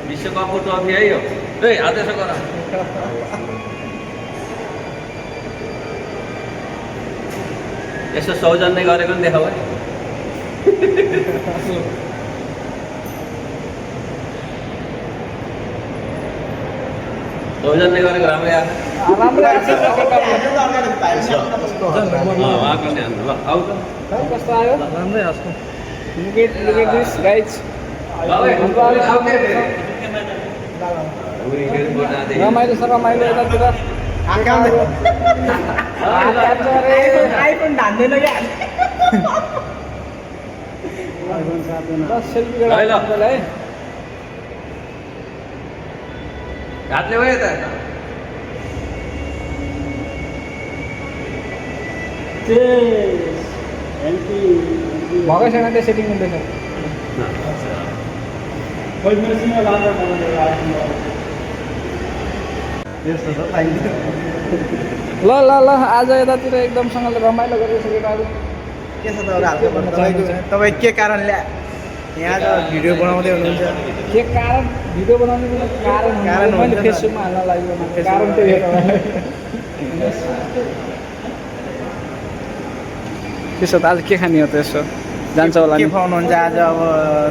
विश्वकपको trophy है यो ए हात यसो गर यसो सौजन्य गरेको नि देखाऊ है सौजन्य गरेको राम्रै आएको उहाँको नि हान्नु ल आऊ त कस्तो आयो राम्रै आएको look at this guys रमाइलो छ रमाइलो यतातिर आइफोन धान्दैन क्या सेल्फी है हातले भयो त भगैसँग त्यो सेटिङ हुँदैछ ल ल ल आज यतातिर एकदमसँगले रमाइलो गरिसकेको अब के छ तपाईँ के कारणले यहाँ त भिडियो बनाउँदै हुनुहुन्छ के कारण भिडियो बनाउने कारण कारण मैले हुन्छ फेसबुकमा हाल्न लाग्यो कारण त्यही हो त्यसो त आज के खाने हो त यसो जान्छ होला के नि खुवाउनुहुन्छ आज अब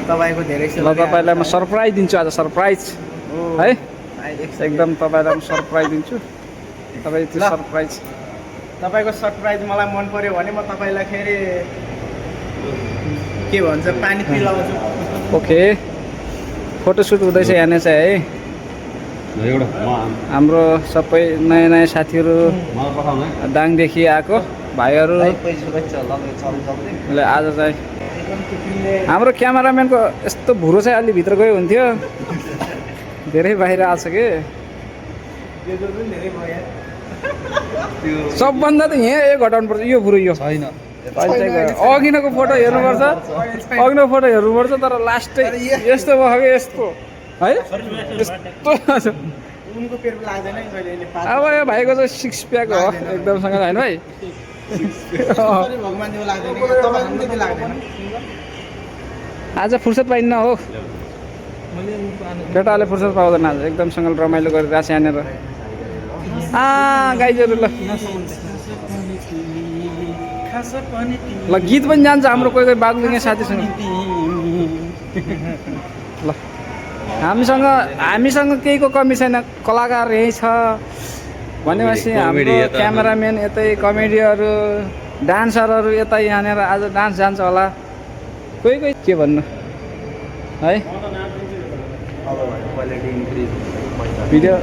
तपाईँको धेरै ल तपाईँलाई म सरप्राइज दिन्छु आज सरप्राइज है एकदम तपाईँलाई म सरप्राइज दिन्छु तपाईँ त्यो ल। सरप्राइज तपाईँको सरप्राइज मलाई मन पर्यो भने म तपाईँलाई फेरि के भन्छ पानी पिलाउँछु ओके फोटोसुट हुँदैछ यहाँनिर चाहिँ है एउटा हाम्रो सबै नयाँ नयाँ साथीहरू मलाई पठाउनु है दाङदेखि आएको भाइहरू ले आज चाहिँ हाम्रो क्यामेराम्यानको यस्तो भुरो चाहिँ अलि भित्र गयो हुन्थ्यो धेरै बाहिर आएको छ कि सबभन्दा त यहाँ यो घटाउनु पर्छ यो भुरो यो छैन अघिनको फोटो हेर्नुपर्छ अघिको फोटो हेर्नुपर्छ तर लास्टै यस्तो भयो कि यस्तो है यस्तो उनको पेट लाग्दैन नि कहिले यसले पात अब यो भाइको चाहिँ सिक्स प्याक हो एकदमसँग होइन भाइ भगवान देव लाग्दैन कि तपाईँको पनि त्यति लाग्दैन आज फुर्सद पाइन्न हो केटाहरूले फुर्सद पाउँदैन आज एकदमसँग रमाइलो गरिरहेको छ यहाँनिर गाइजहरू ल गीत पनि जान्छ हाम्रो कोही कोही बागलुङे साथीसँग ल हामीसँग केहीको कमी छैन कलाकार यही छ भनेपछि हाम्रो क्यामेराम्यान यतै कमेडीहरू डान्सरहरू यतै यहाँनिर आज डान्स जान्छ होला कोही कोही के भन्नु है भिडियो